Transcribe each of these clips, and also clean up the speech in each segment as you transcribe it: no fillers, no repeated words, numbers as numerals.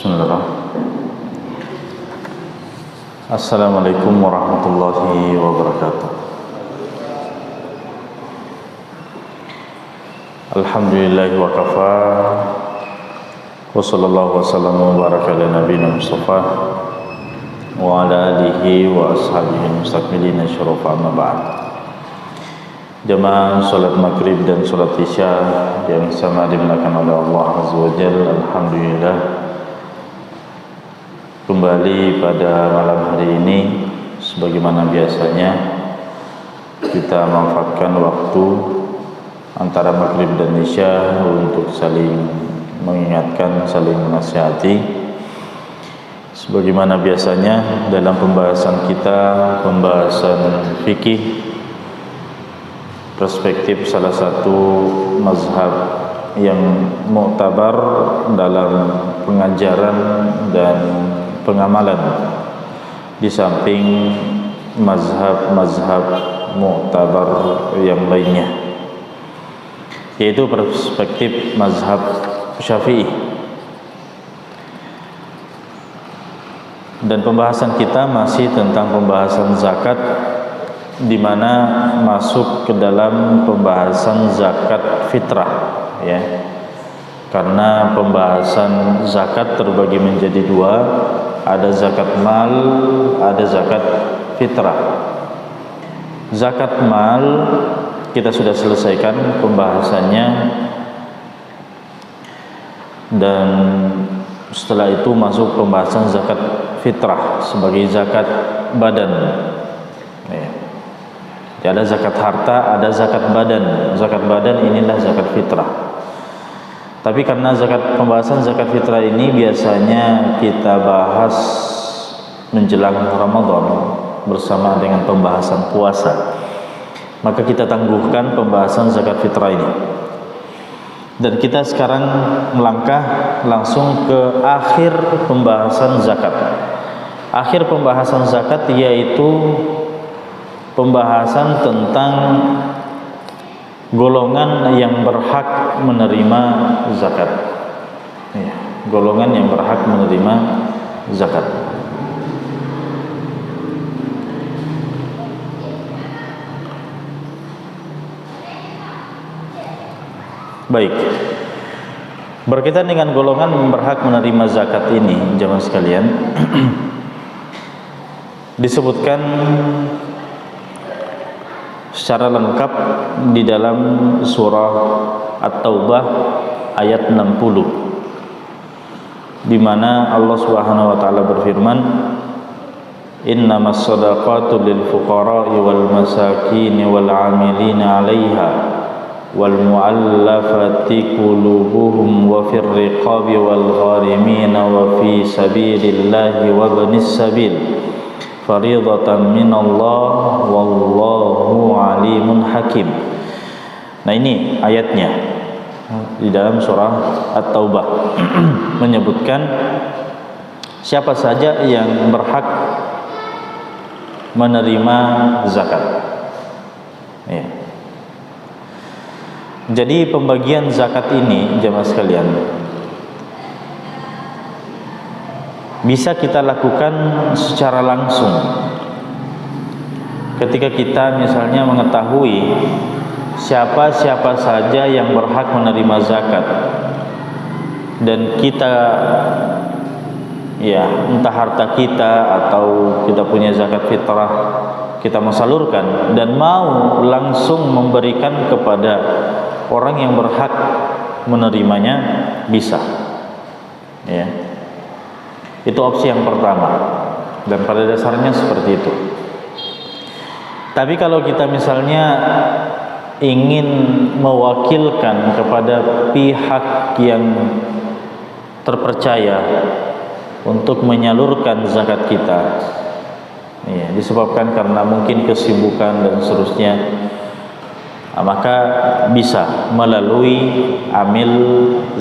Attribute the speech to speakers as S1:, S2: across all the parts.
S1: Bismillahirrahmanirrahim. Assalamualaikum warahmatullahi wabarakatuh. Alhamdulillahi wa kafa. Wa sallallahu wa sallam wa baraka ala nabiyina Mustafa wa ala alihi wa ashabihi mustakmilina syarafa amma ba'd. Jamaah salat maghrib dan salat isya yang sama dimuliakan oleh Allah Azza wa Jalla, alhamdulillah kembali pada malam hari ini sebagaimana biasanya kita memanfaatkan waktu antara maghrib dan isya untuk saling mengingatkan, saling menasihati. Sebagaimana biasanya dalam pembahasan kita, pembahasan fikih, perspektif salah satu mazhab yang muktabar dalam pengajaran dan pengamalan di samping mazhab-mazhab muktabar yang lainnya, yaitu perspektif mazhab Syafi'i. Dan pembahasan kita masih tentang pembahasan zakat, di mana masuk ke dalam pembahasan zakat fitrah, ya. Karena pembahasan zakat terbagi menjadi dua, ada zakat mal, ada zakat fitrah. Zakat mal kita sudah selesaikan pembahasannya, dan setelah itu masuk pembahasan zakat fitrah sebagai zakat badan, ya. Jadi ada zakat harta, ada zakat badan. Zakat badan inilah zakat fitrah. Tapi karena pembahasan zakat fitrah ini biasanya kita bahas menjelang Ramadan bersama dengan pembahasan puasa, maka kita tangguhkan pembahasan zakat fitrah ini. Dan kita sekarang melangkah langsung ke akhir pembahasan zakat. Akhir pembahasan zakat yaitu pembahasan tentang golongan yang berhak menerima zakat, ya, golongan yang berhak menerima zakat. Baik, berkaitan dengan golongan yang berhak menerima zakat ini, jemaah sekalian, disebutkan secara lengkap di dalam surah At-Taubah ayat 60, di mana Allah Subhanahu wa taala berfirman, innamas shadaqatu lil fuqara'i wal masakin wal 'amilina 'alaiha wal mu'allafati qulubuhum wa fir riqabi wal gharimina wa fi sabilillahi wa ibnis sabil faridatan minallah wallahu alimun hakim. Nah, ini ayatnya di dalam surah At-Taubah menyebutkan siapa saja yang berhak menerima zakat, ya. Jadi pembagian zakat ini, jemaah sekalian, bisa kita lakukan secara langsung ketika kita misalnya mengetahui siapa-siapa saja yang berhak menerima zakat, dan kita, ya, entah harta kita atau kita punya zakat fitrah, kita mensalurkan dan mau langsung memberikan kepada orang yang berhak menerimanya, bisa, ya. Itu opsi yang pertama, dan pada dasarnya seperti itu. Tapi kalau kita misalnya ingin mewakilkan kepada pihak yang terpercaya untuk menyalurkan zakat kita, ya, disebabkan karena mungkin kesibukan dan seterusnya, maka bisa melalui amil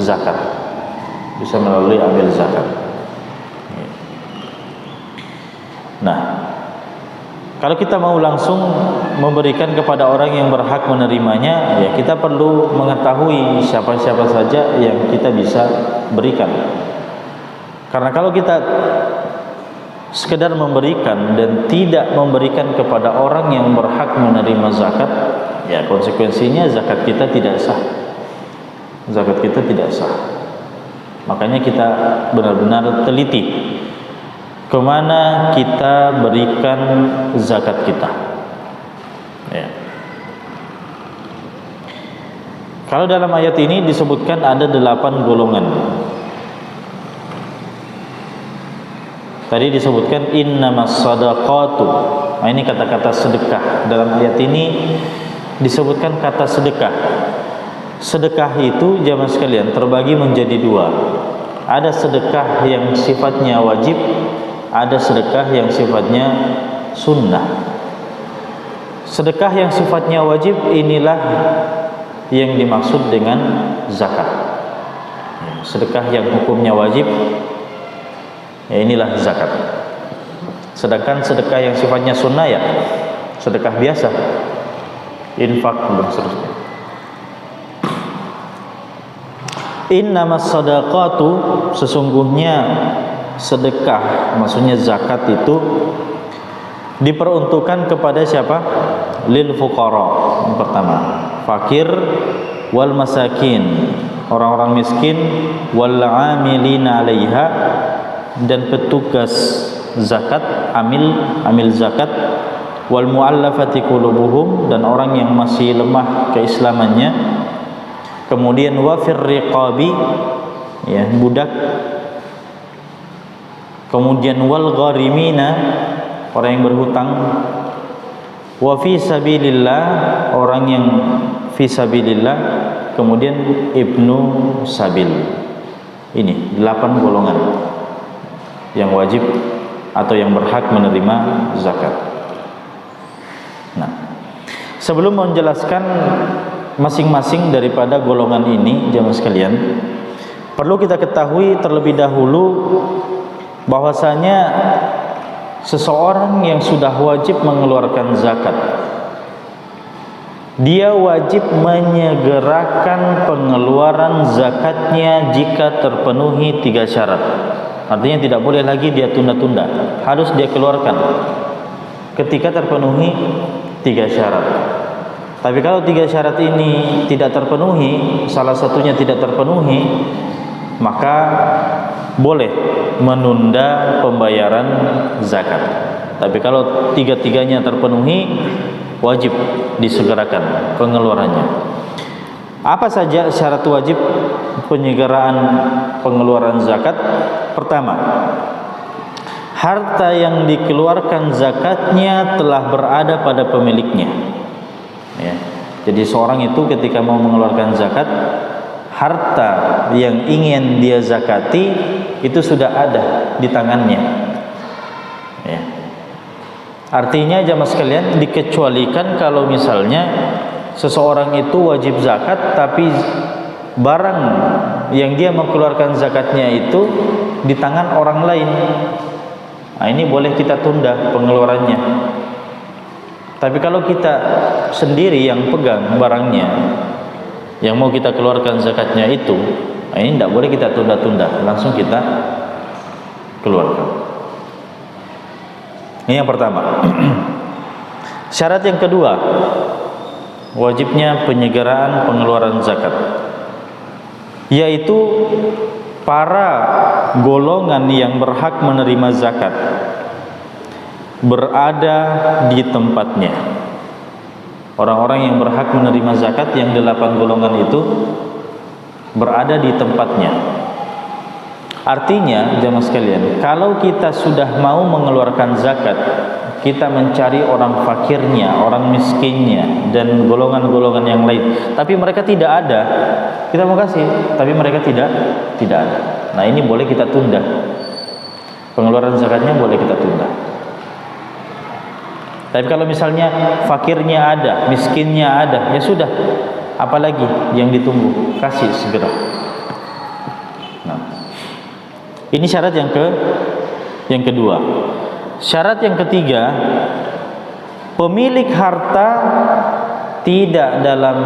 S1: zakat, bisa melalui amil zakat. Nah, kalau kita mau langsung memberikan kepada orang yang berhak menerimanya, ya kita perlu mengetahui siapa-siapa saja yang kita bisa berikan. Karena kalau kita sekedar memberikan dan tidak memberikan kepada orang yang berhak menerima zakat, ya konsekuensinya zakat kita tidak sah. Zakat kita tidak sah. Makanya kita benar-benar teliti kemana kita berikan zakat kita. Ya. Kalau dalam ayat ini disebutkan ada 8 golongan. Tadi disebutkan innamas shadaqatu. Nah, ini kata-kata sedekah. Dalam ayat ini disebutkan kata sedekah. Sedekah itu jamaah sekalian terbagi menjadi 2. Ada sedekah yang sifatnya wajib, ada sedekah yang sifatnya sunnah. Sedekah yang sifatnya wajib inilah yang dimaksud dengan zakat. Sedekah yang hukumnya wajib, ya inilah zakat. Sedangkan sedekah yang sifatnya sunnah ya sedekah biasa, infak dan seterusnya. Innamas shadaqatu, sesungguhnya sedekah, maksudnya zakat itu diperuntukkan kepada siapa? Lil fuqara. Yang pertama, fakir wal masakin, orang-orang miskin, wal amilina 'alaiha, dan petugas zakat, amil zakat, wal muallafati qulubuhum, dan orang yang masih lemah keislamannya. Kemudian wafir riqabi, ya budak. Kemudian wal gharimina, orang yang berhutang. Wa fi sabilillah, orang yang fi sabilillah. Kemudian ibnu sabil. Ini 8 golongan yang wajib atau yang berhak menerima zakat. Nah, sebelum menjelaskan masing-masing daripada golongan ini, jemaah sekalian, perlu kita ketahui terlebih dahulu bahwasanya seseorang yang sudah wajib mengeluarkan zakat, dia wajib menyegerakan pengeluaran zakatnya jika terpenuhi 3 syarat. Artinya tidak boleh lagi dia tunda-tunda, harus dia keluarkan ketika terpenuhi 3 syarat. Tapi kalau 3 syarat ini tidak terpenuhi, salah satunya tidak terpenuhi, maka boleh menunda pembayaran zakat. Tapi kalau 3-tiganya terpenuhi, wajib disegerakan pengeluarannya. Apa saja syarat wajib penyegeraan pengeluaran zakat? Pertama, harta yang dikeluarkan zakatnya telah berada pada pemiliknya. Ya. Jadi seorang itu ketika mau mengeluarkan zakat, harta yang ingin dia zakati itu sudah ada di tangannya. Ya. Artinya jamaah sekalian, dikecualikan kalau misalnya seseorang itu wajib zakat tapi barang yang dia mengeluarkan zakatnya itu di tangan orang lain. Nah, ini boleh kita tunda pengeluarannya. Tapi kalau kita sendiri yang pegang barangnya, yang mau kita keluarkan zakatnya itu, nah ini tidak boleh kita tunda-tunda, langsung kita keluarkan. Ini yang pertama. Syarat yang kedua, wajibnya penyegeraan pengeluaran zakat, yaitu para golongan yang berhak menerima zakat berada di tempatnya. Orang-orang yang berhak menerima zakat yang 8 golongan itu berada di tempatnya. Artinya jemaah sekalian, kalau kita sudah mau mengeluarkan zakat, kita mencari orang fakirnya, orang miskinnya, dan golongan-golongan yang lain, tapi mereka tidak ada, kita mau kasih, tapi mereka tidak ada. Nah, ini boleh kita tunda. Pengeluaran zakatnya boleh kita tunda. Tapi kalau misalnya fakirnya ada, miskinnya ada, ya sudah, apalagi yang ditunggu, kasih segera. Nah, ini syarat yang kedua. Syarat yang ketiga, pemilik harta tidak dalam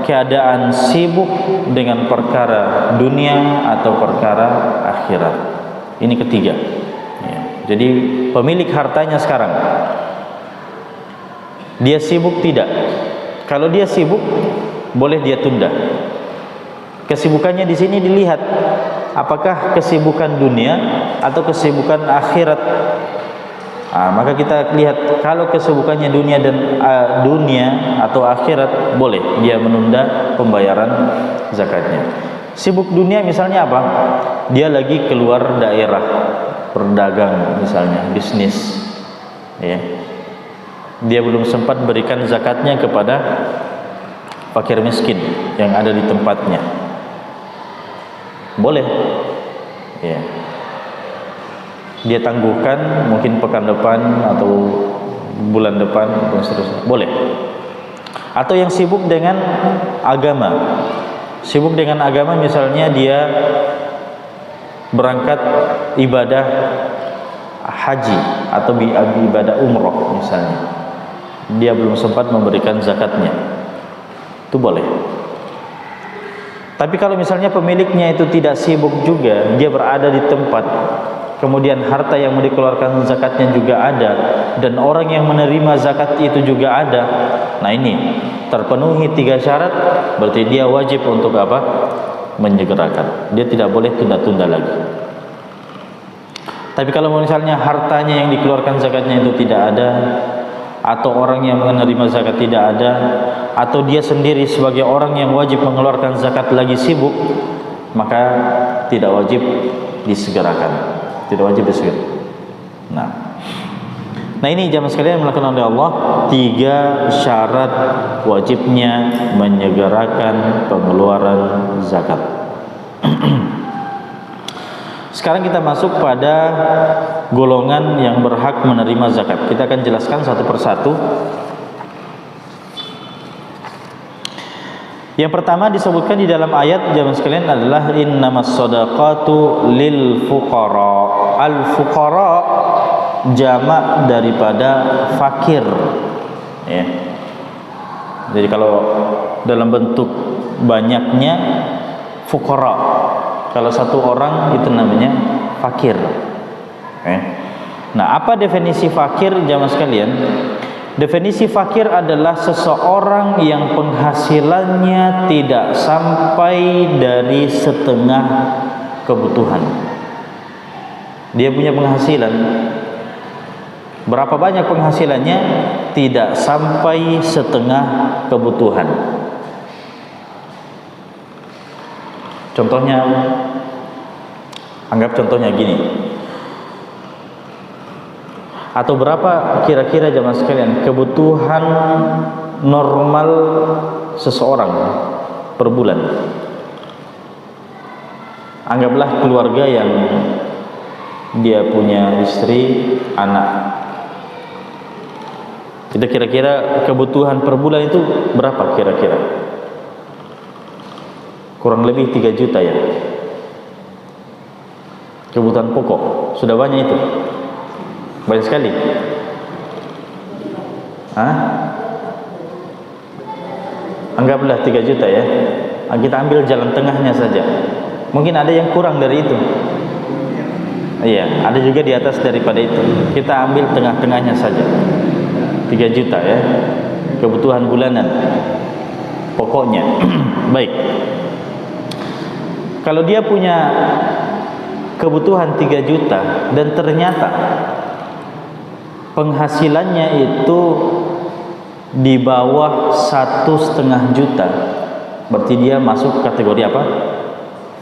S1: keadaan sibuk dengan perkara dunia atau perkara akhirat. Ini ketiga. Ya. Jadi pemilik hartanya sekarang, dia sibuk tidak? Kalau dia sibuk, boleh dia tunda. Kesibukannya di sini dilihat, apakah kesibukan dunia atau kesibukan akhirat. Maka kita lihat, kalau kesibukannya dunia dan dunia atau akhirat, boleh dia menunda pembayaran zakatnya. Sibuk dunia misalnya apa? Dia lagi keluar daerah, berdagang misalnya, bisnis, ya. Dia belum sempat berikan zakatnya kepada fakir miskin yang ada di tempatnya. Boleh, ya. Dia tangguhkan mungkin pekan depan atau bulan depan dan seterusnya. Boleh. Atau yang sibuk dengan agama. Sibuk dengan agama misalnya dia berangkat ibadah haji atau ibadah umroh misalnya. Dia belum sempat memberikan zakatnya. Itu boleh. Tapi kalau misalnya pemiliknya itu tidak sibuk juga, dia berada di tempat, kemudian harta yang mau dikeluarkan zakatnya juga ada, dan orang yang menerima zakat itu juga ada. Nah ini terpenuhi 3 syarat, berarti dia wajib untuk apa? Menyegerakan. Dia tidak boleh tunda-tunda lagi. Tapi kalau misalnya hartanya yang dikeluarkan zakatnya itu tidak ada, atau orang yang menerima zakat tidak ada, atau dia sendiri sebagai orang yang wajib mengeluarkan zakat lagi sibuk, maka tidak wajib disegerakan. Tidak wajib disegerakan. Nah ini jamaah sekalian melakukan oleh Allah 3 syarat wajibnya menyegerakan pengeluaran zakat. Sekarang kita masuk pada golongan yang berhak menerima zakat. Kita akan jelaskan satu persatu. Yang pertama disebutkan di dalam ayat jamaah sekalian adalah innamas shadaqatu lil fuqara. Al fuqara jamak daripada fakir, ya. Jadi kalau dalam bentuk banyaknya fuqara, kalau satu orang itu namanya fakir. Nah, apa definisi fakir jamaah sekalian? Definisi fakir adalah seseorang yang penghasilannya tidak sampai dari setengah kebutuhan. Dia punya penghasilan, berapa banyak penghasilannya? Tidak sampai setengah kebutuhan. Contohnya, anggap contohnya gini. Atau berapa kira-kira jamaah sekalian kebutuhan normal seseorang per bulan? Anggaplah keluarga yang dia punya istri, anak. Itu kira-kira kebutuhan per bulan itu berapa kira-kira? Kurang lebih 3 juta ya. Kebutuhan pokok. Sudah banyak itu. Banyak sekali. Anggaplah 3 juta ya. Kita ambil jalan tengahnya saja. Mungkin ada yang kurang dari itu. Iya, ada juga di atas daripada itu. Kita ambil tengah-tengahnya saja. 3 juta ya. Kebutuhan bulanan pokoknya. Baik. Kalau dia punya kebutuhan 3 juta dan ternyata penghasilannya itu di bawah 1,5 juta, berarti dia masuk kategori apa?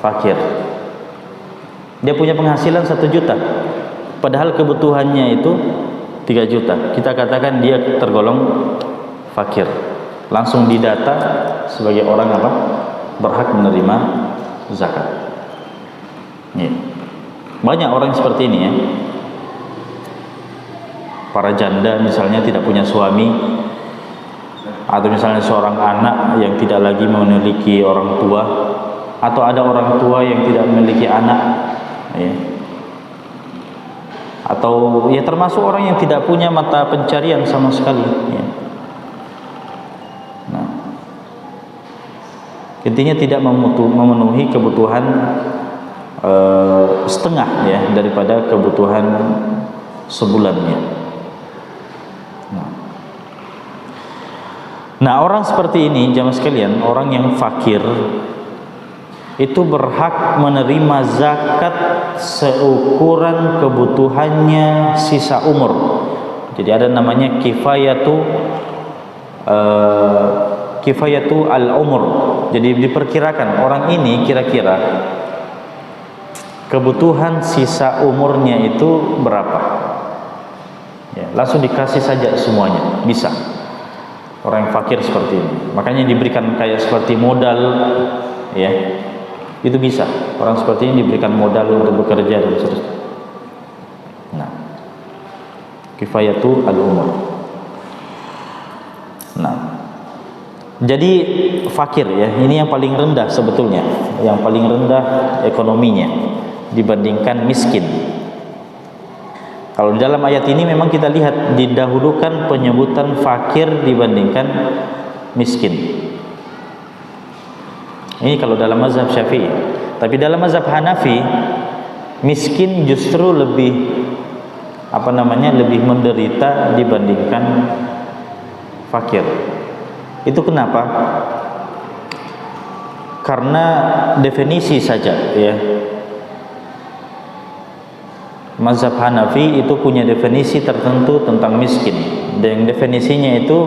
S1: Fakir. Dia punya penghasilan 1 juta, padahal kebutuhannya itu 3 juta. Kita katakan dia tergolong fakir. Langsung didata sebagai orang apa? Berhak menerima zakat. Ya. Banyak orang seperti ini ya. Para janda misalnya tidak punya suami, atau misalnya seorang anak yang tidak lagi memiliki orang tua, atau ada orang tua yang tidak memiliki anak, ya. Atau ya termasuk orang yang tidak punya mata pencarian sama sekali, ya. Nah, intinya tidak memenuhi kebutuhan setengah ya daripada kebutuhan sebulannya. Nah, orang seperti ini jamaah sekalian, orang yang fakir itu berhak menerima zakat seukuran kebutuhannya sisa umur. Jadi ada namanya kifayatu al-umur. Jadi diperkirakan orang ini kira-kira kebutuhan sisa umurnya itu berapa. Ya, langsung dikasih saja semuanya, bisa. Orang yang fakir seperti ini. Makanya diberikan kayak seperti modal, ya. Itu bisa. Orang seperti ini diberikan modal untuk bekerja dan seterusnya. Nah, kifayatu al-umur. Nah, jadi fakir ya, ini yang paling rendah sebetulnya, yang paling rendah ekonominya dibandingkan miskin. Kalau di dalam ayat ini memang kita lihat didahulukan penyebutan fakir dibandingkan miskin. Ini kalau dalam mazhab Syafi'i. Tapi dalam mazhab Hanafi, miskin justru lebih lebih menderita dibandingkan fakir. Itu kenapa? Karena definisi saja ya. Mazhab Hanafi itu punya definisi tertentu tentang miskin, dan definisinya itu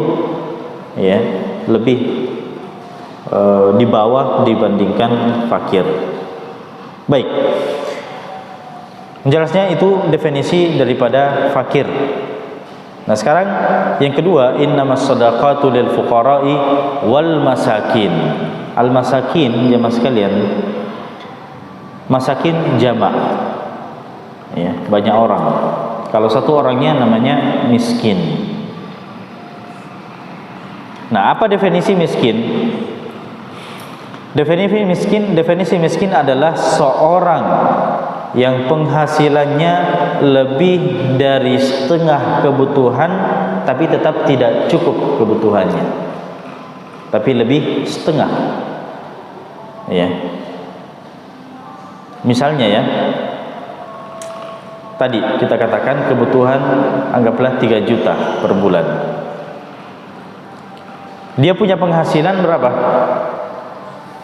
S1: ya lebih di bawah dibandingkan fakir. Baik, menjelasnya itu definisi daripada fakir. Nah sekarang yang kedua, innamas shadaqatu lil fuqara'i wal masakin. Al masakin jamaah sekalian, masakin jamak ya, banyak orang. Kalau satu orangnya namanya miskin. Nah apa definisi miskin? Definisi miskin adalah seorang yang penghasilannya lebih dari setengah kebutuhan, tapi tetap tidak cukup kebutuhannya. Tapi lebih setengah. Ya. Misalnya ya, tadi kita katakan kebutuhan anggaplah 3 juta per bulan. Dia punya penghasilan berapa?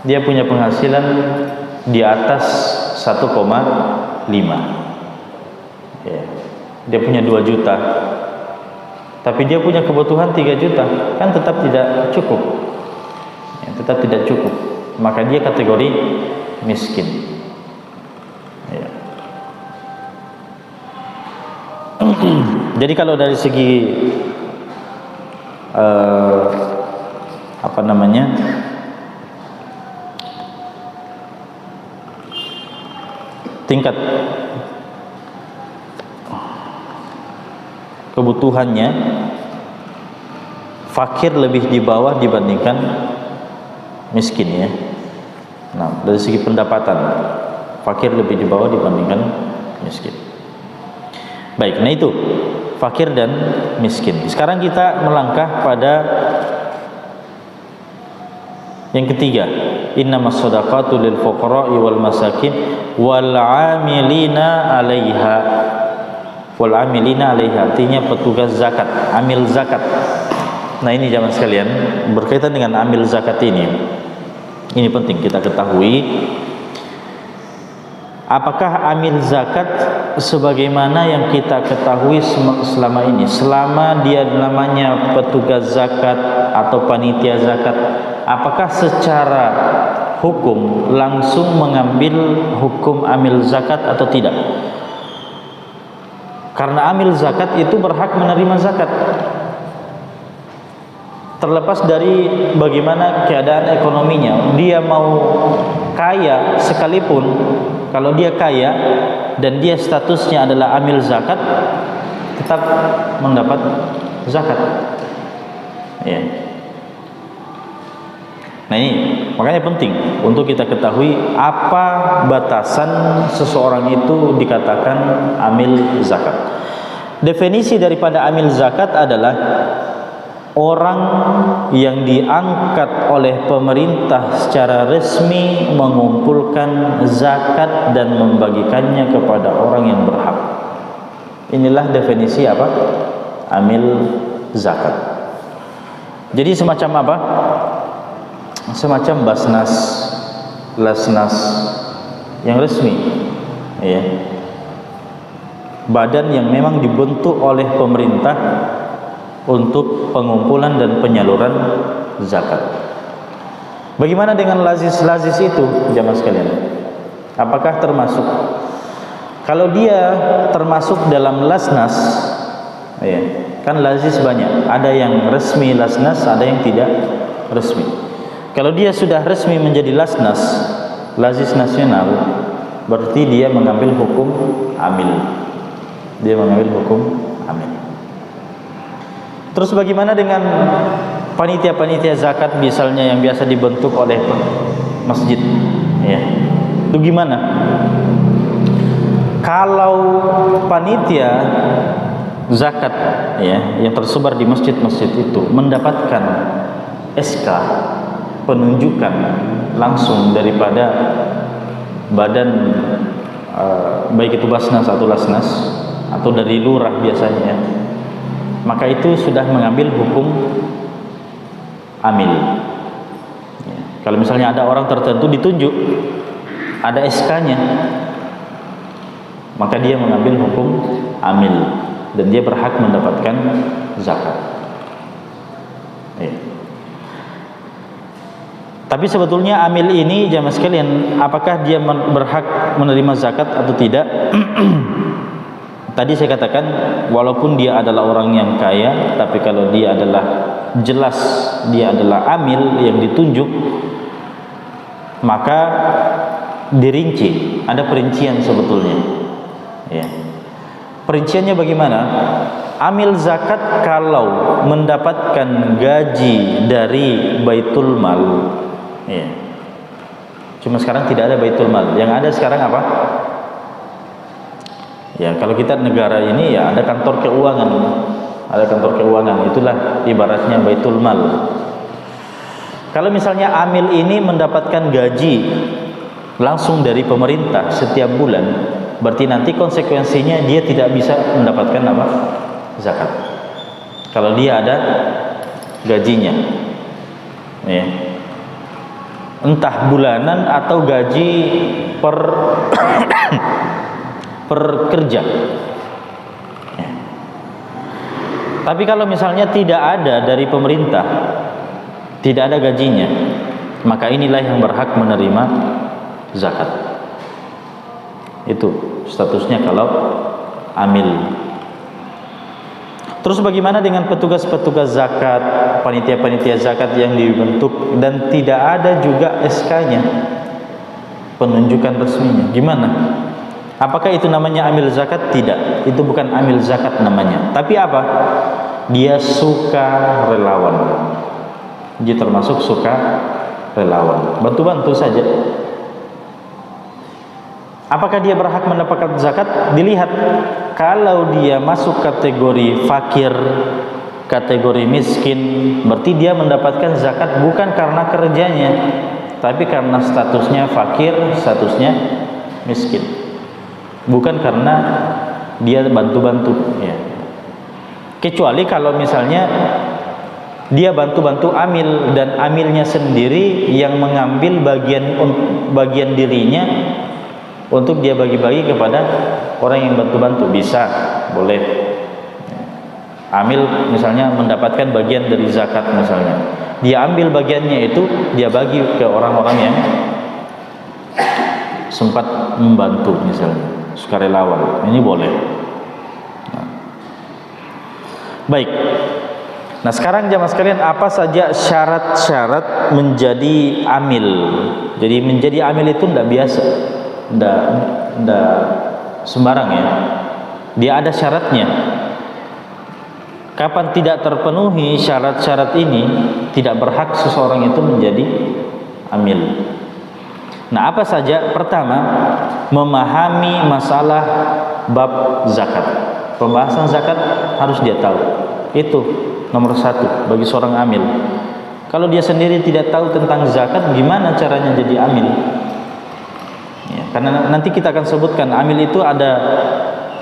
S1: Dia punya penghasilan di atas 1,5 ya. Dia punya 2 juta, tapi dia punya kebutuhan 3 juta, kan tetap tidak cukup ya, tetap tidak cukup. Maka dia kategori miskin ya. Jadi kalau dari segi tingkat kebutuhannya, fakir lebih di bawah dibandingkan miskin ya. Nah, dari segi pendapatan, fakir lebih di bawah dibandingkan miskin. Baik, nah itu fakir dan miskin. Sekarang kita melangkah pada yang ketiga, innamas shadaqatu lil fuqara'i wal masakin wal 'amilina 'alaiha. Wal 'amilina 'alaiha artinya petugas zakat, amil zakat. Nah, ini jamaah sekalian, berkaitan dengan amil zakat ini penting kita ketahui. Apakah amil zakat sebagaimana yang kita ketahui selama ini, selama dia namanya petugas zakat atau panitia zakat, apakah secara hukum langsung mengambil hukum amil zakat atau tidak? Karena amil zakat itu berhak menerima zakat, terlepas dari bagaimana keadaan ekonominya. Dia mau kaya sekalipun, kalau dia kaya dan dia statusnya adalah amil zakat, tetap mendapat zakat ya. Nah ini makanya penting untuk kita ketahui apa batasan seseorang itu dikatakan amil zakat. Definisi daripada amil zakat adalah orang yang diangkat oleh pemerintah secara resmi mengumpulkan zakat dan membagikannya kepada orang yang berhak. Inilah definisi apa? Amil zakat. Jadi semacam apa? Semacam basnas, lasnas yang resmi, ya. Badan yang memang dibentuk oleh pemerintah untuk pengumpulan dan penyaluran zakat. Bagaimana dengan lazis-lazis itu, jamaah sekalian? Apakah termasuk? Kalau dia termasuk dalam lasnas, ya, kan lazis banyak. Ada yang resmi lasnas, ada yang tidak resmi. Kalau dia sudah resmi menjadi lasnas, lazis nasional, berarti dia mengambil hukum amil. Dia mengambil hukum amil. Terus bagaimana dengan panitia-panitia zakat misalnya yang biasa dibentuk oleh masjid, ya? Itu gimana? Kalau panitia zakat, ya, yang tersebar di masjid-masjid itu mendapatkan SK penunjukan langsung daripada badan, baik itu basnas atau lasnas atau dari lurah biasanya, maka itu sudah mengambil hukum amil. Ya. Kalau misalnya ada orang tertentu ditunjuk, ada SK-nya, maka dia mengambil hukum amil dan dia berhak mendapatkan zakat. Ya. Tapi sebetulnya amil ini, jamaah sekalian, apakah dia berhak menerima zakat atau tidak? Tadi saya katakan, walaupun dia adalah orang yang kaya, tapi kalau dia adalah jelas dia adalah amil yang ditunjuk, maka dirinci, ada perincian sebetulnya. Ya. Perinciannya bagaimana? Amil zakat kalau mendapatkan gaji dari Baitul Mal, ya. Cuma sekarang tidak ada Baitul Mal. Yang ada sekarang apa? Ya, kalau kita negara ini ya ada kantor keuangan. Ada kantor keuangan, itulah ibaratnya Baitul Mal. Kalau misalnya amil ini mendapatkan gaji langsung dari pemerintah setiap bulan, berarti nanti konsekuensinya dia tidak bisa mendapatkan apa? Zakat. Kalau dia ada gajinya. Ya. Entah bulanan atau gaji per kerja. Ya. Tapi kalau misalnya tidak ada dari pemerintah, tidak ada gajinya, maka inilah yang berhak menerima zakat. Itu statusnya kalau amil. Terus bagaimana dengan petugas-petugas zakat, panitia-panitia zakat yang dibentuk dan tidak ada juga SK-nya, penunjukan resminya? Gimana? Apakah itu namanya amil zakat? Tidak, itu bukan amil zakat namanya. Tapi apa? Dia suka relawan. Dia termasuk suka relawan, bantu-bantu saja. Apakah dia berhak mendapatkan zakat? Dilihat. Kalau dia masuk kategori fakir, kategori miskin, berarti dia mendapatkan zakat bukan karena kerjanya, tapi karena statusnya fakir, statusnya miskin. Bukan karena dia bantu-bantu, ya. Kecuali kalau misalnya dia bantu-bantu amil dan amilnya sendiri yang mengambil bagian dirinya untuk dia bagi-bagi kepada orang yang bantu-bantu, bisa, boleh. Amil misalnya mendapatkan bagian dari zakat misalnya, dia ambil bagiannya itu dia bagi ke orang-orang yang sempat membantu misalnya, sukarelawan, ini boleh. Baik. Nah sekarang jamaah sekalian, apa saja syarat-syarat menjadi amil? Jadi menjadi amil itu tidak biasa, tidak sembarang, ya. Dia ada syaratnya. Kapan tidak terpenuhi syarat-syarat ini, tidak berhak seseorang itu menjadi amil. Nah apa saja? Pertama, memahami masalah bab zakat. Pembahasan zakat harus dia tahu. Itu nomor satu bagi seorang amil. Kalau dia sendiri tidak tahu tentang zakat, gimana caranya jadi amil? Ya, karena nanti kita akan sebutkan amil itu ada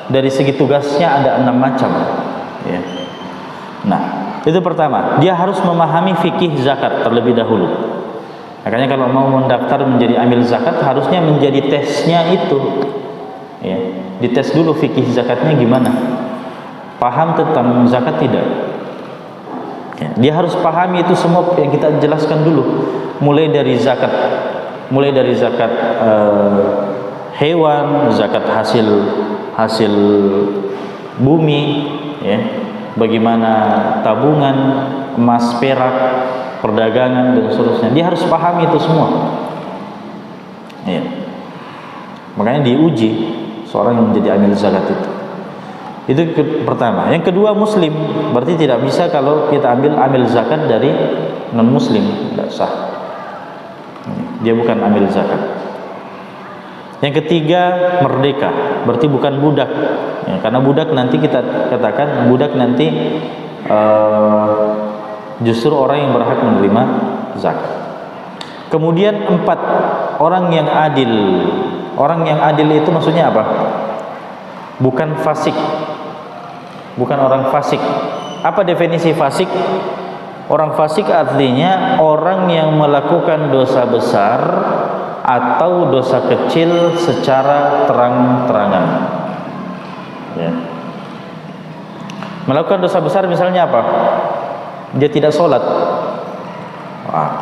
S1: dari segi tugasnya ada 6 macam. Ya. Nah, itu pertama, dia harus memahami fikih zakat terlebih dahulu. Makanya kalau mau mendaftar menjadi amil zakat, harusnya menjadi tesnya itu. Ya, dites dulu fikih zakatnya gimana. Paham tentang zakat tidak? Ya, dia harus pahami itu semua yang kita jelaskan dulu, mulai dari zakat hewan, zakat hasil bumi, ya, bagaimana tabungan emas, perak, perdagangan dan seterusnya. Dia harus pahami itu semua. Ya. Makanya diuji seorang yang menjadi amil zakat itu. Itu pertama. Yang kedua, muslim. Berarti tidak bisa kalau kita ambil zakat dari non muslim, tidak sah. Dia bukan amil zakat. Yang ketiga, merdeka. Berarti bukan budak. Ya, karena budak nanti kita katakan budak nanti justru orang yang berhak menerima zakat. Kemudian 4, orang yang adil. Orang yang adil itu maksudnya apa? Bukan fasik. Bukan orang fasik. Apa definisi fasik? Orang fasik artinya orang yang melakukan dosa besar atau dosa kecil secara terang-terangan. Ya. Melakukan dosa besar misalnya apa? Dia tidak sholat. Wah.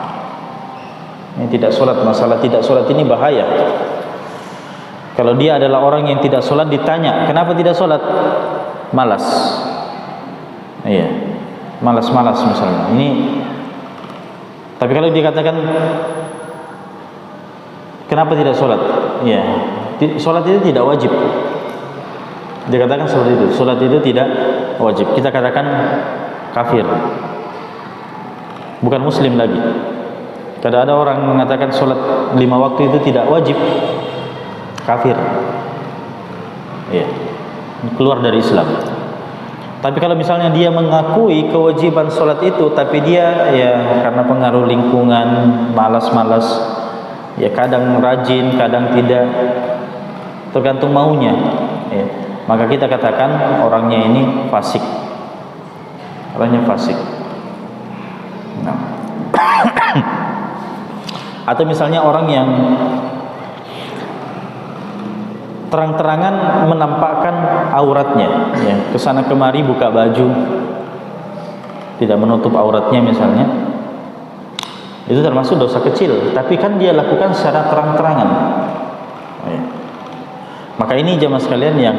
S1: Ini tidak sholat. Masalah tidak sholat ini bahaya. Kalau dia adalah orang yang tidak sholat, ditanya kenapa tidak sholat? Malas. Iya, malas misalnya. Ini. Tapi kalau dikatakan kenapa tidak sholat? Iya, sholat itu tidak wajib. Dikatakan seperti itu. Sholat itu tidak wajib. Kita katakan kafir. Bukan muslim lagi. Kadang ada orang mengatakan sholat 5 waktu itu tidak wajib. Kafir. Iya. Keluar dari Islam. Tapi kalau misalnya dia mengakui kewajiban sholat itu, tapi dia ya karena pengaruh lingkungan, malas-malas, ya kadang rajin, kadang tidak, tergantung maunya, ya, maka kita katakan orangnya ini fasik. Orangnya fasik. Nah. Atau misalnya orang yang terang-terangan menampakkan auratnya, ya, kesana kemari buka baju, tidak menutup auratnya misalnya, itu termasuk dosa kecil. Tapi kan dia lakukan secara terang-terangan. Ya. Maka ini jemaah sekalian yang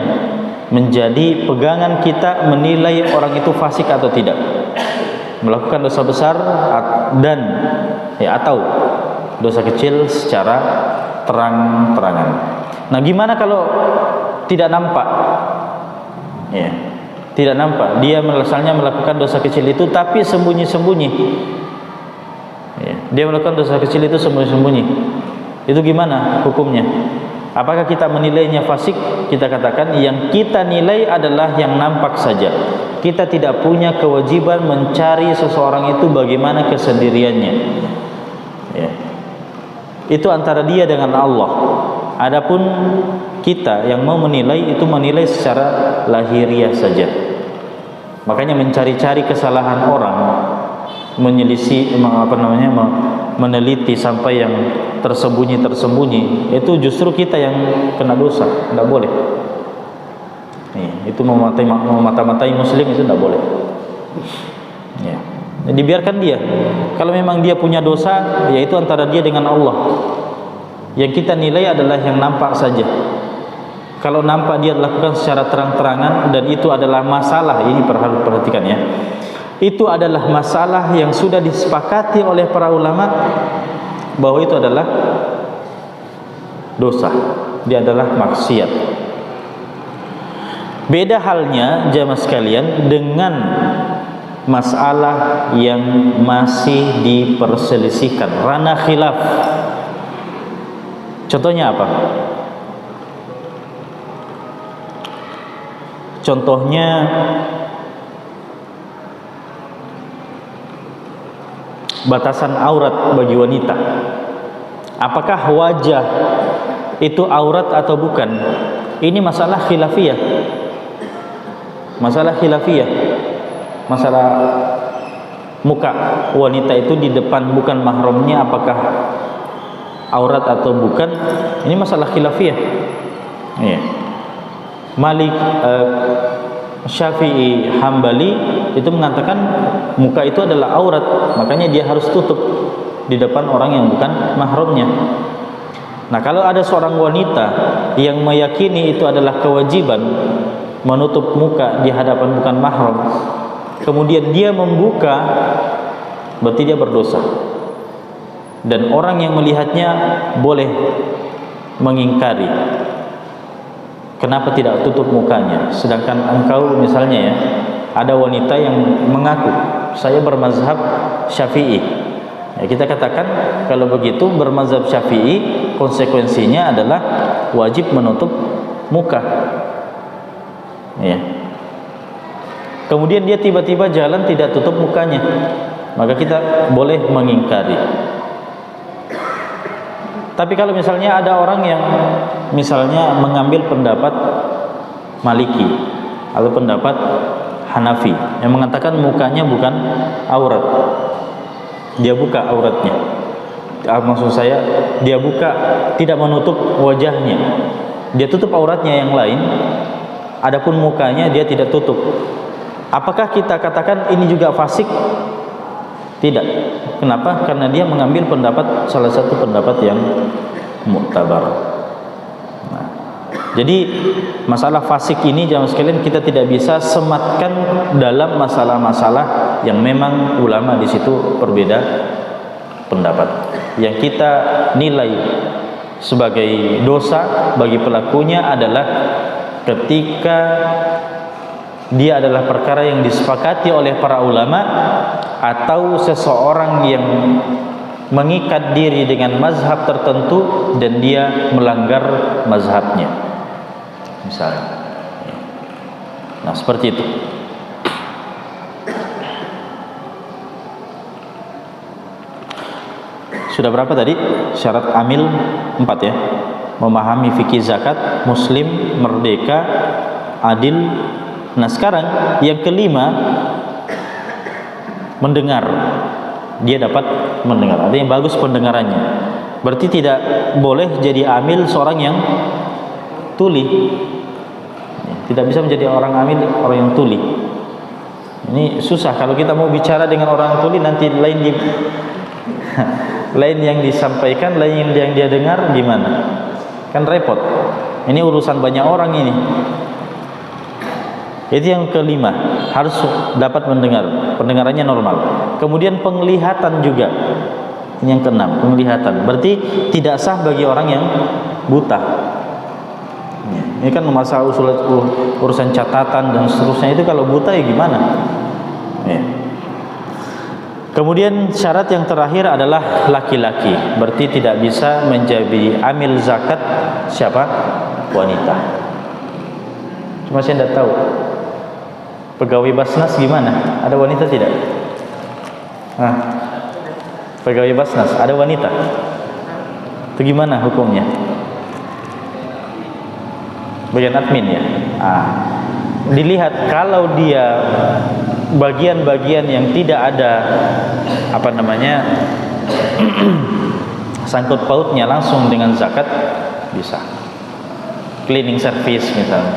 S1: menjadi pegangan kita menilai orang itu fasik atau tidak, melakukan dosa besar dan ya atau dosa kecil secara terang-terangan. Nah, gimana kalau tidak nampak? Ya, tidak nampak. Dia misalnya melakukan dosa kecil itu, tapi sembunyi-sembunyi. Ya, dia melakukan dosa kecil itu sembunyi-sembunyi. Itu gimana hukumnya? Apakah kita menilainya fasik? Kita katakan yang kita nilai adalah yang nampak saja. Kita tidak punya kewajiban mencari seseorang itu bagaimana kesendiriannya. Ya. Itu antara dia dengan Allah. Adapun kita yang mau menilai itu menilai secara lahiriah saja. Makanya mencari-cari kesalahan orang, meneliti sampai yang tersembunyi, itu justru kita yang kena dosa. Tidak boleh. Itu memata-matai muslim itu tidak boleh. Ya. Dibiarkan dia. Kalau memang dia punya dosa, yaitu antara dia dengan Allah. Yang kita nilai adalah yang nampak saja. Kalau nampak dia lakukan secara terang-terangan dan itu adalah masalah, ini harus perhatikan ya. Itu adalah masalah yang sudah disepakati oleh para ulama bahwa itu adalah dosa. Dia adalah maksiat. Beda halnya jamaah sekalian dengan masalah yang masih diperselisihkan, ranah khilaf. Contohnya apa? Contohnya batasan aurat bagi wanita. Apakah wajah itu aurat atau bukan? Ini masalah khilafiyah. Masalah khilafiyah. Masalah muka wanita itu di depan bukan mahramnya apakah aurat atau bukan? Ini masalah khilafiyah. Iya. Malik, Syafi'i, Hambali itu mengatakan muka itu adalah aurat, makanya dia harus tutup di depan orang yang bukan mahramnya. Nah, kalau ada seorang wanita yang meyakini itu adalah kewajiban menutup muka di hadapan bukan mahram, kemudian dia membuka, berarti dia berdosa. Dan orang yang melihatnya boleh mengingkari. Kenapa tidak tutup mukanya? Sedangkan engkau misalnya ya, ada wanita yang mengaku saya bermazhab Syafi'i. Ya, kita katakan kalau begitu bermazhab Syafi'i konsekuensinya adalah wajib menutup muka. Ya. Kemudian dia tiba-tiba jalan tidak tutup mukanya, maka kita boleh mengingkari. Tapi kalau misalnya ada orang yang misalnya mengambil pendapat Maliki atau pendapat Hanafi yang mengatakan mukanya bukan aurat, dia buka auratnya, maksud saya dia buka, tidak menutup wajahnya, dia tutup auratnya yang lain, adapun mukanya dia tidak tutup. Apakah kita katakan ini juga fasik? Tidak. Kenapa? Karena dia mengambil pendapat, salah satu pendapat yang muktabar. Nah, jadi masalah fasik ini jamaah sekalian kita tidak bisa sematkan dalam masalah-masalah yang memang ulama di situ berbeda pendapat. Yang kita nilai sebagai dosa bagi pelakunya adalah ketika dia adalah perkara yang disepakati oleh para ulama, atau seseorang yang mengikat diri dengan mazhab tertentu dan dia melanggar mazhabnya misalnya. Nah, seperti itu. Sudah berapa tadi? Syarat amil 4 ya. Memahami fikih zakat, muslim, merdeka, adil. Nah, sekarang yang kelima, mendengar. Dia dapat mendengar, artinya bagus pendengarannya. Berarti tidak boleh jadi amil seorang yang tuli. Tidak bisa menjadi orang amil orang yang tuli. Ini susah kalau kita mau bicara dengan orang tuli, nanti lain lain yang disampaikan, lain yang dia dengar, gimana? Kan repot. Ini urusan banyak orang ini. Itu yang kelima, harus dapat mendengar, pendengarannya normal. Kemudian penglihatan juga. Ini yang keenam, penglihatan. Berarti tidak sah bagi orang yang buta. Ini kan masalah urusan catatan dan seterusnya, itu kalau buta ya gimana? Ya. Kemudian syarat yang terakhir adalah laki-laki. Berarti tidak bisa menjadi amil zakat siapa? Wanita. Cuma saya tidak tahu. Pegawai Basnas gimana? Ada wanita tidak? Pegawai Basnas ada wanita? Itu gimana hukumnya? Bagian admin ya. Dilihat kalau dia bagian-bagian yang tidak ada sangkut pautnya langsung dengan zakat, bisa. Cleaning service misalnya.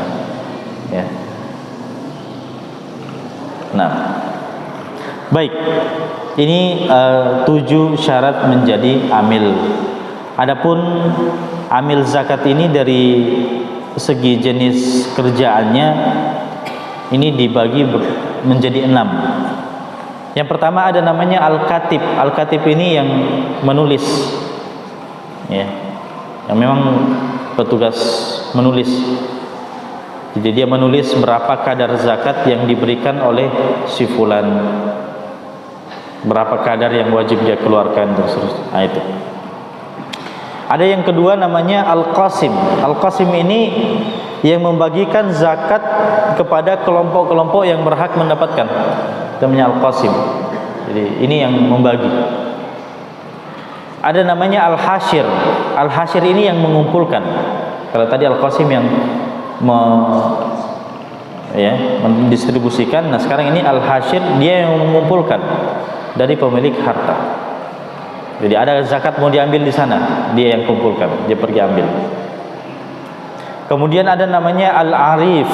S1: Ya. Nah, baik. Ini 7 syarat menjadi amil. Adapun amil zakat ini dari segi jenis kerjaannya ini dibagi menjadi 6. Yang pertama ada namanya al-katib. Al-katib ini yang menulis, ya, yang memang petugas menulis. Jadi dia menulis berapa kadar zakat yang diberikan oleh si fulan, berapa kadar yang wajib dia keluarkan, terus. Nah, itu. Ada yang kedua namanya al-qasim. Al-qasim ini yang membagikan zakat kepada kelompok-kelompok yang berhak mendapatkan. Namanya al-qasim. Jadi ini yang membagi. Ada namanya al-hashir. Al-hashir ini yang mengumpulkan. Kalau tadi al-qasim yang mendistribusikan, nah sekarang ini al-hashir, dia yang mengumpulkan dari pemilik harta. Jadi ada zakat mau diambil di sana, dia yang kumpulkan, dia pergi ambil. Kemudian ada namanya al-arif.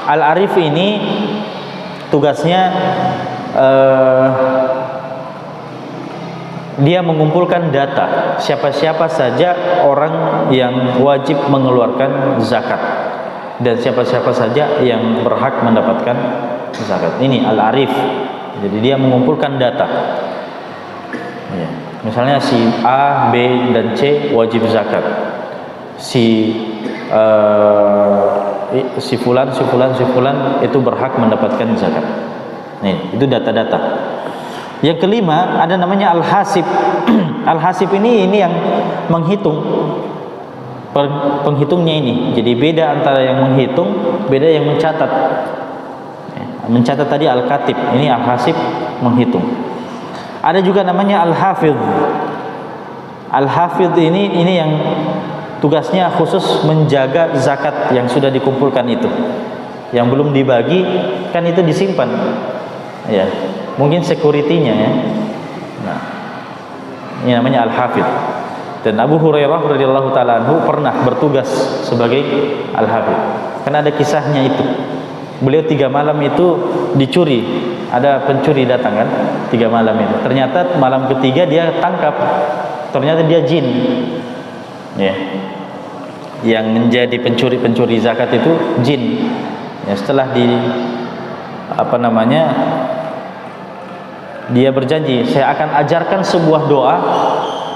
S1: Al-arif ini tugasnya dia mengumpulkan data siapa-siapa saja orang yang wajib mengeluarkan zakat dan siapa-siapa saja yang berhak mendapatkan zakat. Ini al-arif. Jadi dia mengumpulkan data. Ya. Misalnya si A, B, dan C wajib zakat. Si fulan itu berhak mendapatkan zakat. Nih, itu data-data. Yang kelima ada namanya al-hasib. Al-hasib ini yang menghitung. Penghitungnya ini. Jadi beda antara yang menghitung, beda yang mencatat. Mencatat tadi al-katib, ini al-hasib menghitung. Ada juga namanya al-hafidh. Al-hafidh ini yang tugasnya khusus menjaga zakat yang sudah dikumpulkan itu. Yang belum dibagi kan itu disimpan. Ya, mungkin security-nya ya. Nah, ini namanya al-hafidh. Dan Abu Hurairah radhiyallahu taala anhu pernah bertugas sebagai al-hafidh. Karena ada kisahnya itu. Beliau 3 malam itu dicuri. Ada pencuri datang kan 3 malam itu. Ternyata malam ketiga dia tangkap. Ternyata dia jin. Ya. Yang menjadi pencuri zakat itu jin. Ya, setelah dia berjanji, saya akan ajarkan sebuah doa,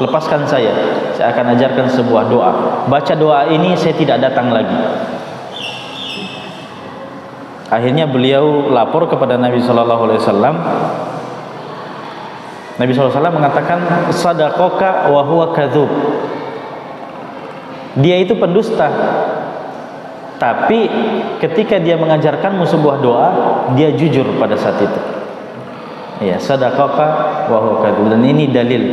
S1: lepaskan saya akan ajarkan sebuah doa, baca doa ini saya tidak datang lagi. Akhirnya beliau lapor kepada Nabi Sallallahu Alaihi Wasallam. Nabi Sallallahu Alaihi Wasallam mengatakan, sadaqaka wa huwa kadzub. Dia itu pendusta, tapi ketika dia mengajarkanmu sebuah doa, dia jujur pada saat itu. Ya, sadaqaka wa huwa kadzub. Dan ini dalil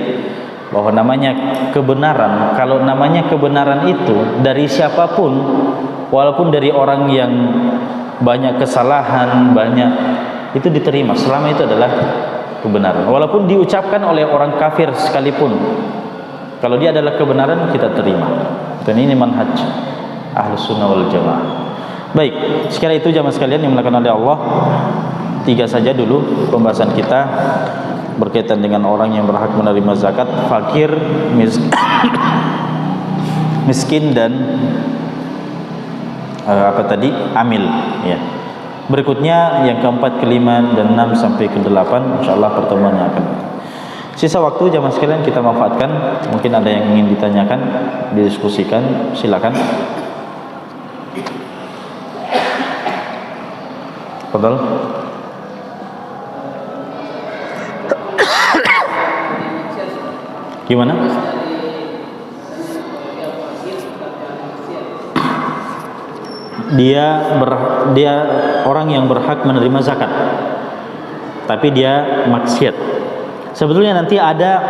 S1: bahwa namanya kebenaran, kalau namanya kebenaran itu dari siapapun, walaupun dari orang yang banyak kesalahan, itu diterima selama itu adalah kebenaran. Walaupun diucapkan oleh orang kafir sekalipun, kalau dia adalah kebenaran, kita terima. Dan ini manhaj Ahlus Sunnah wal Jamaah. Baik, sekali itu jamaah sekalian yang dimuliakan oleh Allah, 3 saja dulu pembahasan kita berkaitan dengan orang yang berhak menerima zakat, fakir, miskin dan amil ya. Berikutnya yang keempat, kelima dan 6 sampai ke-8 insyaallah pertemuan yang akan datang. Sisa waktu jamaah sekalian kita manfaatkan. Mungkin ada yang ingin ditanyakan, didiskusikan, silakan. Fadhal. Gimana? Dia orang yang berhak menerima zakat, tapi dia maksiat. Sebetulnya nanti ada,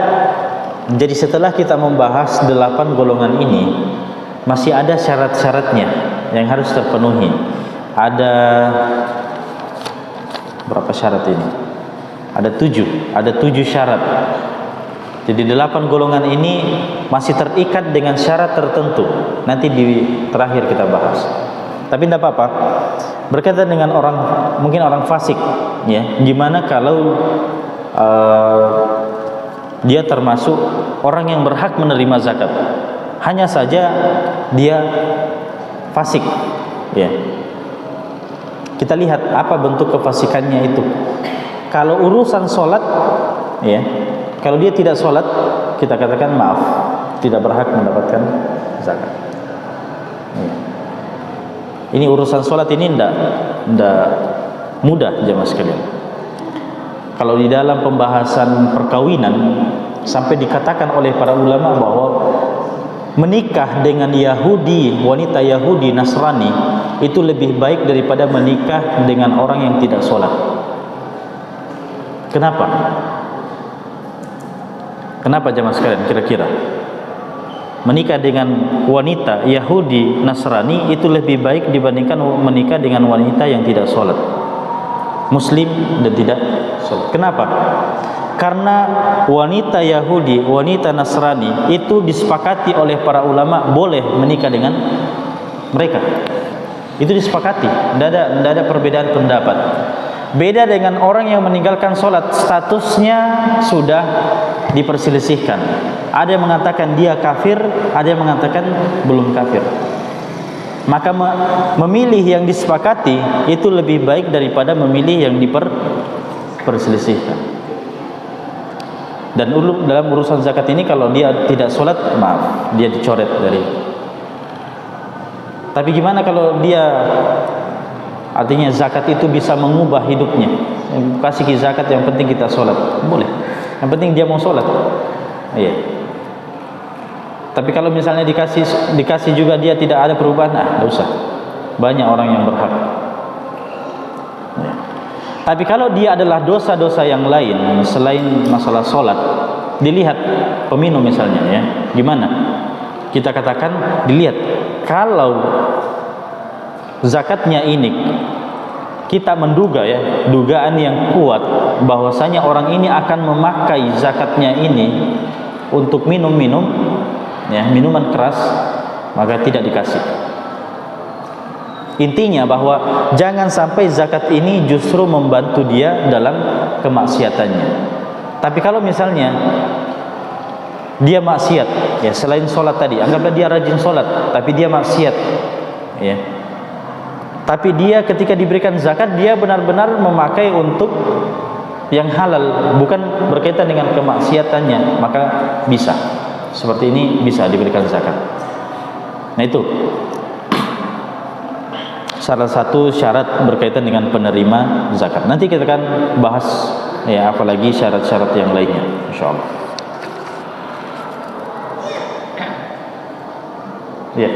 S1: jadi setelah kita membahas 8 golongan ini, masih ada syarat-syaratnya yang harus terpenuhi. Ada berapa syarat ini? Ada 7 syarat. Jadi 8 golongan ini masih terikat dengan syarat tertentu. Nanti di terakhir kita bahas. Tapi tidak apa-apa. Berkaitan dengan mungkin orang fasik, ya. Gimana kalau dia termasuk orang yang berhak menerima zakat, hanya saja dia fasik, ya. Kita lihat apa bentuk kefasikannya itu. Kalau urusan sholat, ya, kalau dia tidak sholat, kita katakan maaf, tidak berhak mendapatkan zakat. Ya. Ini urusan sholat ini tidak mudah jemaah sekalian. Kalau di dalam pembahasan perkawinan sampai dikatakan oleh para ulama bahwa menikah dengan Yahudi, wanita Yahudi Nasrani itu lebih baik daripada menikah dengan orang yang tidak sholat. Kenapa? Kenapa jemaah sekalian kira-kira? Menikah dengan wanita Yahudi Nasrani itu lebih baik dibandingkan menikah dengan wanita yang tidak sholat, Muslim dan tidak sholat. Kenapa? Karena wanita Yahudi, wanita Nasrani itu disepakati oleh para ulama boleh menikah dengan mereka. Itu disepakati, tidak ada perbedaan pendapat. Beda dengan orang yang meninggalkan sholat, statusnya sudah diperselisihkan. Ada yang mengatakan dia kafir, ada yang mengatakan belum kafir. Maka memilih yang disepakati itu lebih baik daripada memilih yang diperselisihkan. Dan dalam urusan zakat ini, kalau dia tidak sholat, maaf, dia dicoret dari. Tapi gimana kalau dia, artinya zakat itu bisa mengubah hidupnya. Kasih zakat, yang penting kita sholat, boleh. Yang penting dia mau sholat. Iya. Tapi kalau misalnya dikasih juga dia tidak ada perubahan, tidak usah. Banyak orang yang berhak. Ya. Tapi kalau dia adalah dosa-dosa yang lain selain masalah sholat, dilihat peminum misalnya, ya, gimana? Kita katakan dilihat kalau zakatnya ini kita menduga, ya, dugaan yang kuat bahwasanya orang ini akan memakai zakatnya ini untuk minum-minum, ya, minuman keras, maka tidak dikasih. Intinya bahwa jangan sampai zakat ini justru membantu dia dalam kemaksiatannya. Tapi kalau misalnya dia maksiat, ya, selain sholat tadi, anggaplah dia rajin sholat tapi dia maksiat, ya, tapi dia ketika diberikan zakat dia benar-benar memakai untuk yang halal, bukan berkaitan dengan kemaksiatannya, maka bisa seperti ini, bisa diberikan zakat. Nah, itu salah satu syarat berkaitan dengan penerima zakat. Nanti kita akan bahas, ya, apalagi syarat-syarat yang lainnya, insyaallah. Ya.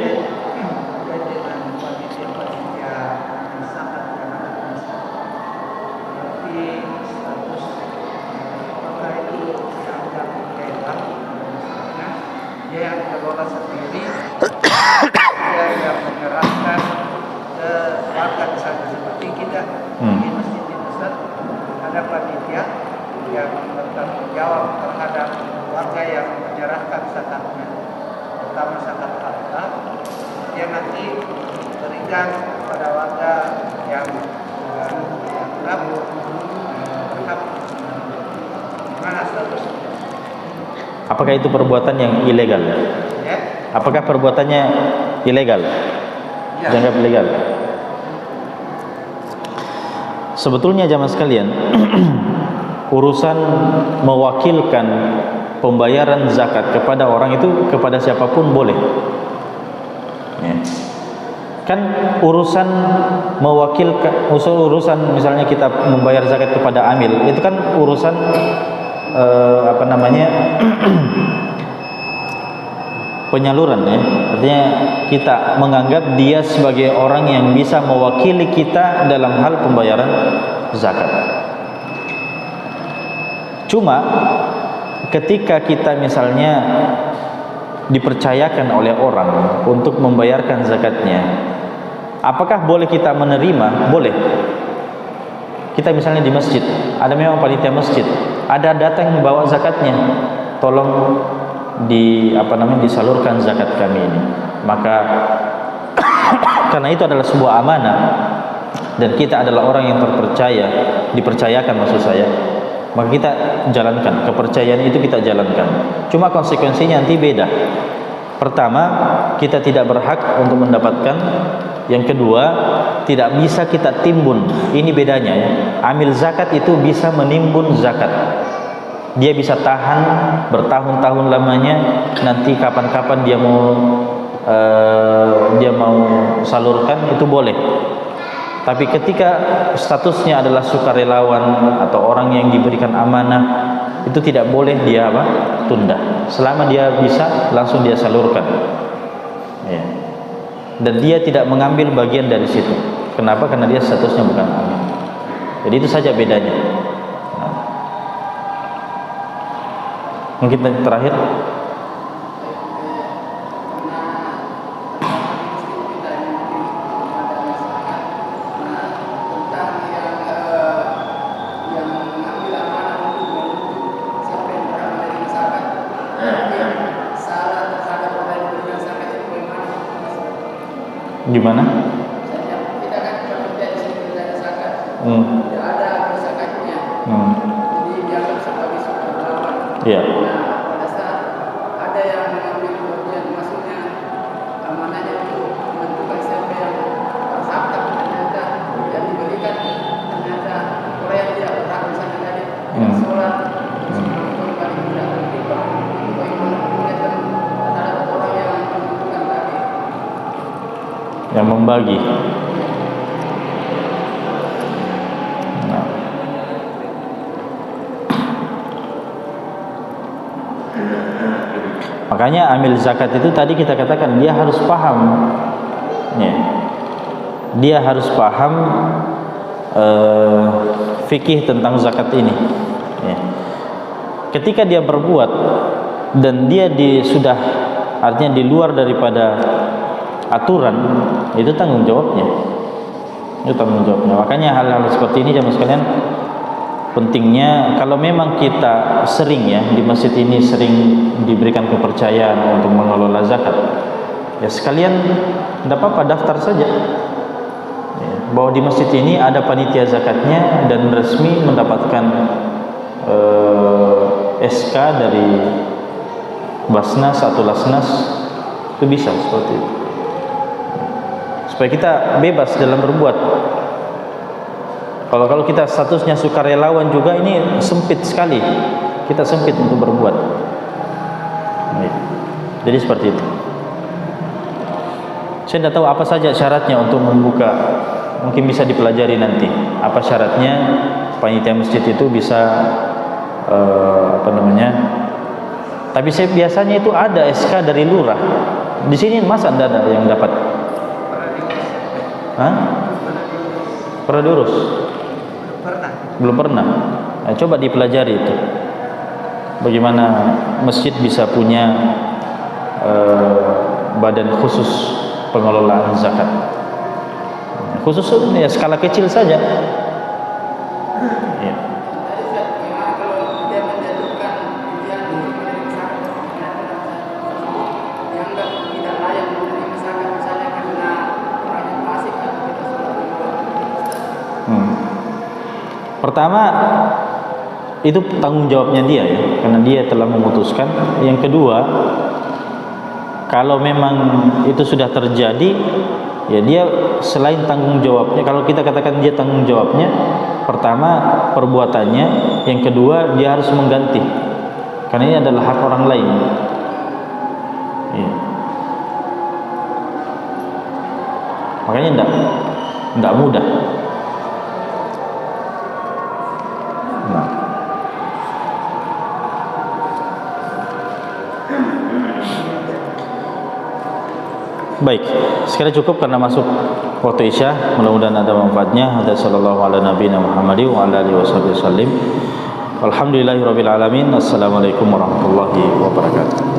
S1: Apakah itu perbuatan yang ilegal? Apakah perbuatannya ilegal? Dianggap ilegal? Sebetulnya jamaah sekalian, urusan mewakilkan pembayaran zakat kepada orang itu kepada siapapun boleh, ya. Kan urusan mewakilkan, urusan misalnya kita membayar zakat kepada amil, itu kan urusan penyaluran, ya. Artinya kita menganggap dia sebagai orang yang bisa mewakili kita dalam hal pembayaran zakat. Cuma ketika kita misalnya dipercayakan oleh orang untuk membayarkan zakatnya, apakah boleh kita menerima? Boleh. Kita misalnya di masjid, ada memang panitia masjid, ada datang membawa zakatnya, tolong disalurkan zakat kami ini. Maka karena itu adalah sebuah amanah dan kita adalah orang yang terpercaya, dipercayakan maksud saya, maka kita jalankan kepercayaan itu, kita jalankan. Cuma konsekuensinya nanti beda. Pertama, kita tidak berhak untuk mendapatkan. Yang kedua, tidak bisa kita timbun. Ini bedanya, ya. Amil zakat itu bisa menimbun zakat. Dia bisa tahan bertahun-tahun lamanya. Nanti kapan-kapan dia mau salurkan, itu boleh. Tapi ketika statusnya adalah sukarelawan atau orang yang diberikan amanah, itu tidak boleh dia tunda. Selama dia bisa, langsung dia salurkan, ya. Dan dia tidak mengambil bagian dari situ. Kenapa? Karena dia statusnya bukan amin. Jadi itu saja bedanya. Mungkin terakhir. Gimana?
S2: Kita kan bekerja di sini tidak ada zakat. Tidak ada zakatnya. Jadi dianggap sebagai sukarelawan.
S1: Iya.
S2: Nah, pada saat ada yang mengambil bagian, maksudnya amanahnya itu menentukan siapa yang berhak, tapi ternyata yang diberikan ternyata orang yang tidak berhak misalnya tadi sholat, kembali tidak terlibat, bagaimana kemudian terhadap orang yang menentukan tadi.
S1: Yang membagi. Nah. Makanya amil zakat itu tadi kita katakan dia harus paham, ya. Dia harus paham fikih tentang zakat ini. Ya. Ketika dia berbuat dan dia sudah artinya di luar daripada aturan, itu tanggung jawabnya. Itu tanggung jawabnya. Makanya hal-hal seperti ini jemaah sekalian, pentingnya kalau memang kita sering ya di masjid ini sering diberikan kepercayaan untuk mengelola zakat, ya sekalian tidak apa-apa daftar saja. Ya, bahwa di masjid ini ada panitia zakatnya dan resmi mendapatkan SK dari Basnas atau Lasnas, itu bisa seperti itu. Supaya kita bebas dalam berbuat. Kalau kita statusnya sukarelawan juga ini sempit sekali. Kita sempit untuk berbuat. Jadi seperti itu. Saya tidak tahu apa saja syaratnya untuk membuka. Mungkin bisa dipelajari nanti. Apa syaratnya panitia masjid itu bisa Tapi saya biasanya itu ada SK dari lurah. Di sini masa tidak ada yang dapat? Hah? Pernah diurus? Belum pernah. Nah, coba dipelajari itu. Bagaimana masjid bisa punya badan khusus pengelolaan zakat. Khusus ya skala kecil saja. Ya. Pertama, itu tanggung jawabnya dia ya, karena dia telah memutuskan. Yang kedua, kalau memang itu sudah terjadi, ya dia selain tanggung jawabnya, kalau kita katakan dia tanggung jawabnya, pertama perbuatannya, yang kedua dia harus mengganti, karena ini adalah hak orang lain. Ya. Makanya tidak mudah. Baik, sekarang cukup karena masuk waktu Isya. Mudah-mudahan ada manfaatnya. Hadza sallallahu ala nabiyina Muhammadin wa ala alihi wasallam. Alhamdulillahirabbil alamin. Assalamualaikum warahmatullahi wabarakatuh.